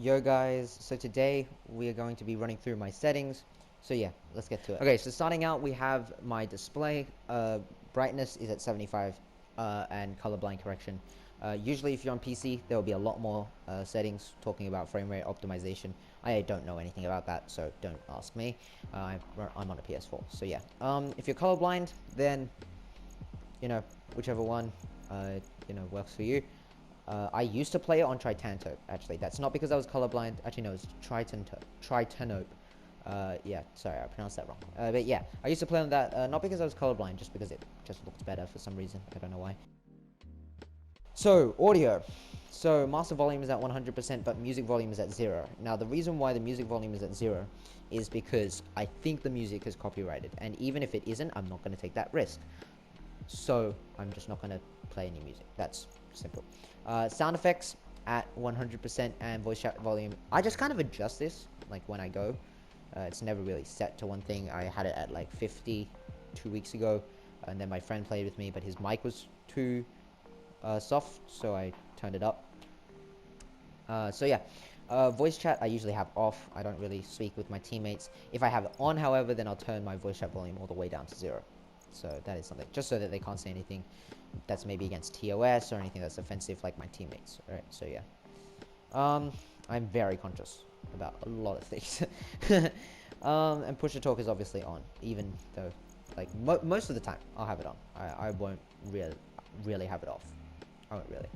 Yo guys, so today we are going to be running through my settings. So yeah, let's get to it. Okay, so starting out we have my display. Brightness is at 75 and colorblind correction. Usually if you're on PC there will be a lot more settings talking about frame rate optimization. I don't know anything about that, so don't ask me. I'm on a PS4, so yeah. If you're colorblind, then whichever one works for you. I used to play it on Tritanope, actually. That's not because I was colorblind. Actually, no, it's Tritanope. Yeah, sorry, I pronounced that wrong. But yeah, I used to play on that, not because I was colorblind, just because it just looked better for some reason. I don't know why. So, audio. So, master volume is at 100%, but music volume is at 0. Now, the reason why the music volume is at 0 is because I think the music is copyrighted. And even if it isn't, I'm not going to take that risk. So, I'm just not going to play any music. That's simple. Sound effects at 100% and voice chat volume. I just kind of adjust this, like, when I go. It's never really set to one thing. I had it at, like, 50 2 weeks ago. And then my friend played with me, but his mic was too soft, so I turned it up. So yeah, voice chat I usually have off. I don't really speak with my teammates. If I have it on, however, then I'll turn my voice chat volume all the way down to 0. So that is something, just so that they can't say anything that's maybe against TOS or anything that's offensive like my teammates. Alright, so yeah. I'm very conscious about a lot of things. And push to talk is obviously on, even though, like, most of the time I'll have it on. I won't really have it off. I won't really.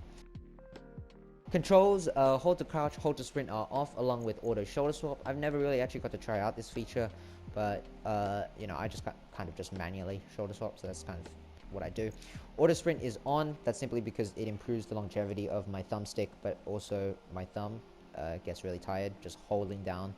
Controls, hold to crouch, hold to sprint are off, along with auto shoulder swap. I've never really actually got to try out this feature, but I just kind of just manually shoulder swap, so that's kind of what I do. Auto sprint is on. That's simply because it improves the longevity of my thumbstick, but also my thumb gets really tired just holding down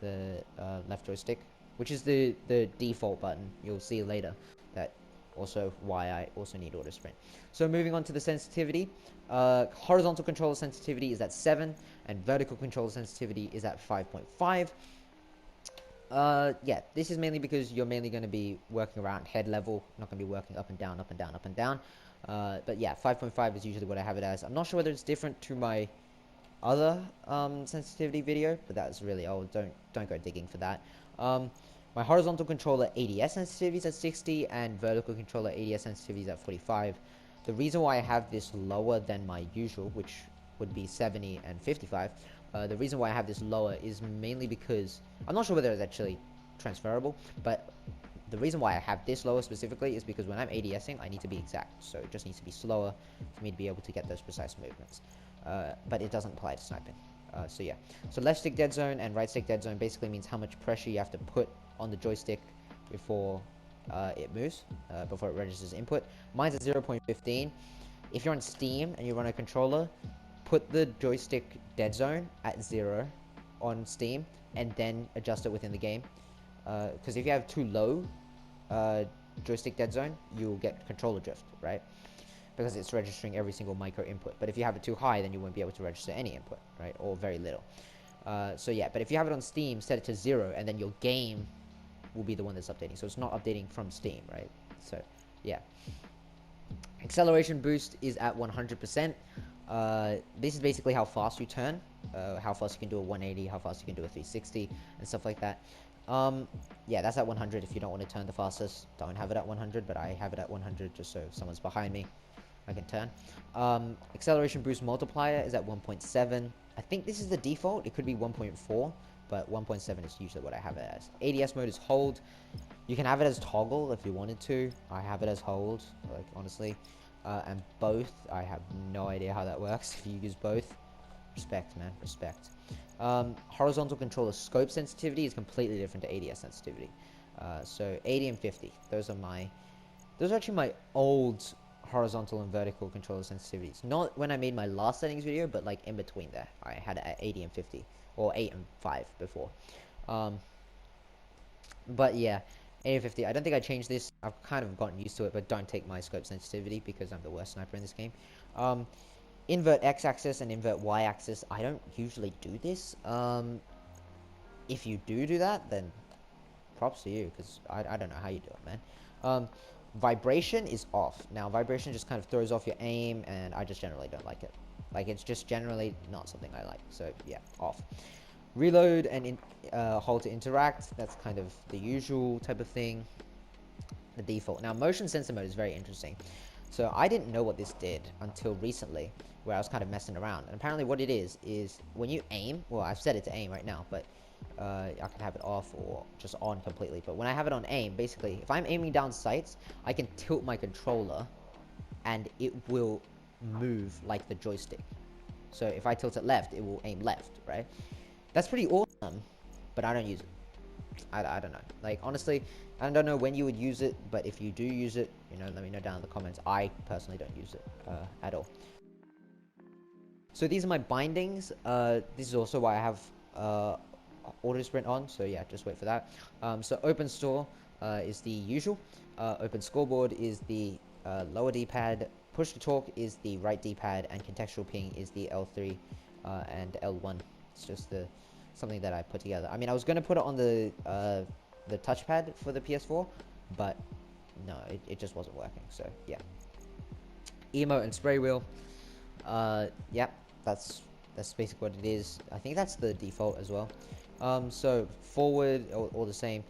the left joystick, which is the default button. You'll see later that also why I also need auto sprint. So moving on to the sensitivity, horizontal controller sensitivity is at 7 and vertical controller sensitivity is at 5.5. Yeah, this is mainly because you're mainly going to be working around head level, not going to be working up and down, up and down, up and down. But yeah, 5.5 is usually what I have it as. I'm not sure whether it's different to my other sensitivity video, but that's really old. Don't go digging for that. My horizontal controller ADS sensitivity is at 60 and vertical controller ADS sensitivity is at 45. The reason why I have this lower than my usual, which would be 70 and 55, the reason why I have this lower is mainly because I'm not sure whether it's actually transferable, but the reason why I have this lower specifically is because when I'm ADSing, I need to be exact, so it just needs to be slower for me to be able to get those precise movements. But it doesn't apply to sniping. So yeah, so left stick dead zone and right stick dead zone basically means how much pressure you have to put on the joystick before it moves, before it registers input. Mine's at 0.15. If you're on Steam and you run a controller, put the joystick dead zone at 0 on Steam and then adjust it within the game. Because if you have too low joystick dead zone, you'll get controller drift, right? Because it's registering every single micro input. But if you have it too high, then you won't be able to register any input, right? Or very little. So yeah, but if you have it on Steam, set it to 0, and then your game will be the one that's updating. So it's not updating from Steam, right? So yeah. Acceleration boost is at 100%. This is basically how fast you turn, how fast you can do a 180, how fast you can do a 360, and stuff like that. Yeah, that's at 100. If you don't want to turn the fastest, don't have it at 100, but I have it at 100 just so if someone's behind me, I can turn. Acceleration boost multiplier is at 1.7. I think this is the default. It could be 1.4, but 1.7 is usually what I have it as. ADS mode is hold. You can have it as toggle if you wanted to. I have it as hold, like, honestly. And both, I have no idea how that works if you use both. Respect, man, respect. Horizontal controller scope sensitivity is completely different to ADS sensitivity. So 80 and 50, those are actually my old horizontal and vertical controller sensitivities. Not when I made my last settings video, but like in between there. I had it at 80 and 50, or 8 and 5 before. But yeah, 80 and 50. I don't think I changed this. I've kind of gotten used to it, but don't take my scope sensitivity because I'm the worst sniper in this game. Invert x-axis and invert y-axis. I don't usually do this. If you do that, then props to you, because I don't know how you do it, man. Vibration is off. Now, vibration just kind of throws off your aim, and I just generally don't like it. Like, it's just generally not something I like. So yeah, off. Reload and hold to interact. That's kind of the usual type of thing. The default. Now, motion sensor mode is very interesting. So I didn't know what this did until recently, where I was kind of messing around. And apparently what it is when you aim, well, I've set it to aim right now, but I can have it off or just on completely. But when I have it on aim, basically, if I'm aiming down sights, I can tilt my controller and it will move like the joystick. So if I tilt it left, it will aim left, right? That's pretty awesome, but I don't use it. I don't know. Like, honestly, I don't know when you would use it, but if you do use it, you know, let me know down in the comments. I personally don't use it at all. So these are my bindings. This is also why I have auto sprint on. So yeah, just wait for that. So open store is the usual. Open scoreboard is the lower D-pad. Push to talk is the right D-pad, and contextual ping is the L3 and L1. It's just something that I put together. I mean, I was going to put it on the touchpad for the PS4, but no, it just wasn't working. So yeah, emote and spray wheel. Yeah, that's basically what it is. I think that's the default as well. So forward, all the same.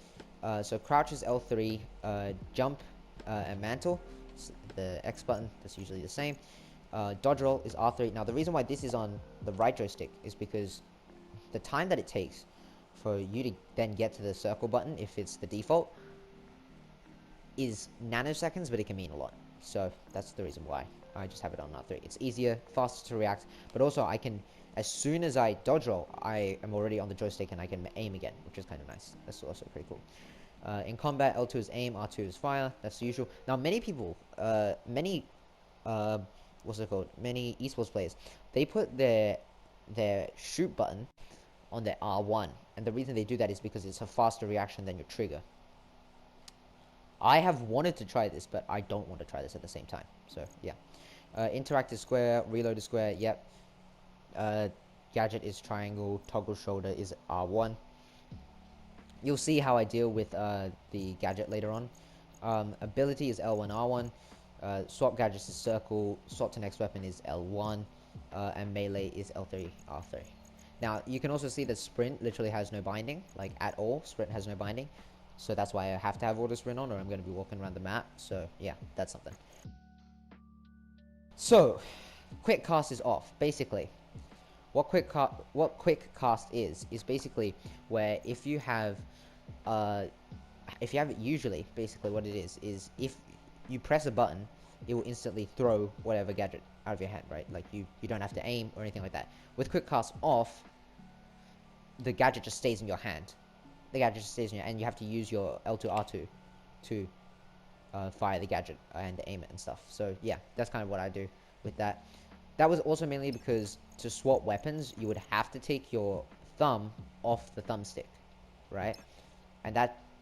So crouch is L3, jump and mantle, the X button, that's usually the same. Dodge roll is R3. Now the reason why this is on the right joystick is because the time that it takes for you to then get to the circle button, if it's the default, is nanoseconds, but it can mean a lot. So that's the reason why I just have it on R3. It's easier, faster to react, but also I can, as soon as I dodge roll, I am already on the joystick and I can aim again, which is kind of nice. That's also pretty cool. In combat, L2 is aim, R2 is fire. That's the usual. Now, many people, what's it called? Many esports players, they put their shoot button on their R1, and the reason they do that is because it's a faster reaction than your trigger. I have wanted to try this, but I don't want to try this at the same time. So yeah, interact is square, reload is square. Yep. Gadget is triangle, toggle shoulder is R1. You'll see how I deal with the gadget later on. Ability is L1, R1. Swap gadgets is circle, swap to next weapon is L1, and melee is L3, R3. Now, you can also see that sprint literally has no binding, like at all. Sprint has no binding. So that's why I have to have auto sprint on, or I'm going to be walking around the map. So yeah, that's something. So, quick cast is off. Basically, what quick cast is basically where if you have it, usually basically what it is if you press a button, it will instantly throw whatever gadget out of your hand, right? Like you don't have to aim or anything like that. With quick cast off, the gadget just stays in your hand. The gadget just stays in your, and you have to use your L2 R2 to fire the gadget and aim it and stuff. So yeah, that's kind of what I do with that. That was also mainly because to swap weapons, you would have to take your thumb off the thumbstick, right? And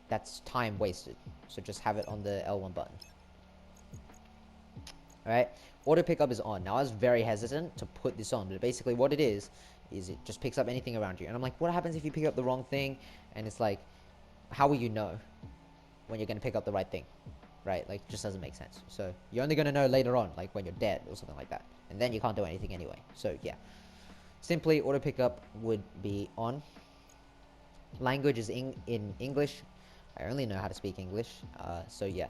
that's time wasted. So just have it on the L1 button. Alright, auto pickup is on. Now I was very hesitant to put this on, but basically what it is it just picks up anything around you. And I'm like, what happens if you pick up the wrong thing? And it's like, how will you know when you're going to pick up the right thing? Right? Like, it just doesn't make sense. So you're only going to know later on, like when you're dead or something like that. And then you can't do anything anyway. So yeah, simply auto pickup would be on. Language is in English. I only know how to speak English. So yeah.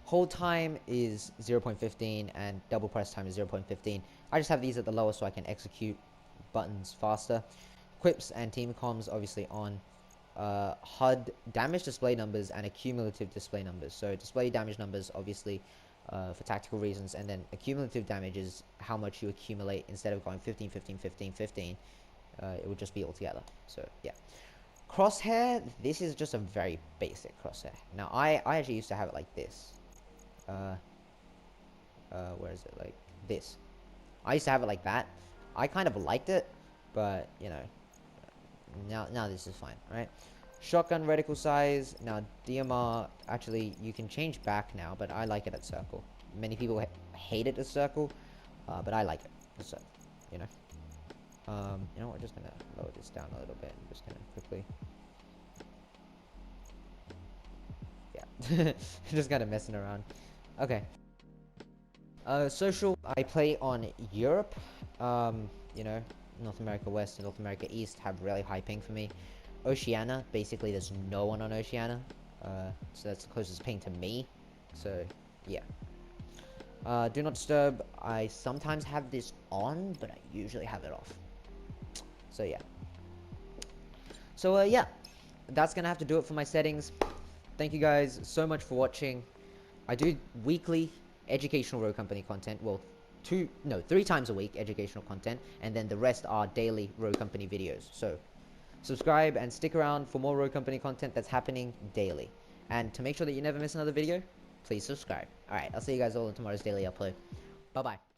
Hold time is 0.15 and double press time is 0.15. I just have these at the lowest so I can execute buttons faster. Quips and team comms obviously on. HUD damage display numbers and accumulative display numbers. So display damage numbers obviously for tactical reasons, and then accumulative damage is how much you accumulate. Instead of going 15, 15, 15, 15, it would just be all together. So yeah. Crosshair, this is just a very basic crosshair. Now I actually used to have it like this. Where is it? Like this. I used to have it like that. I kind of liked it, but you know, now this is fine, right? Shotgun reticle size. Now DMR, actually you can change back now, but I like it at circle. Many people hate it at circle, but I like it at circle, you know. You know what, we're just gonna lower this down a little bit. I'm just gonna quickly, yeah, just kind of messing around. Okay. Social, I play on Europe. You know, North America West and North America East have really high ping for me. Oceania, basically there's no one on Oceania. So that's the closest ping to me. So, yeah. Do not disturb, I sometimes have this on, but I usually have it off. So, yeah. So, yeah. That's gonna have to do it for my settings. Thank you guys so much for watching. I do weekly educational road company content. Well, 3 times a week educational content, and then the rest are daily road company videos. So subscribe and stick around for more road company content that's happening daily. And to make sure that you never miss another video, please subscribe. Alright, I'll see you guys all in tomorrow's daily upload. Bye bye.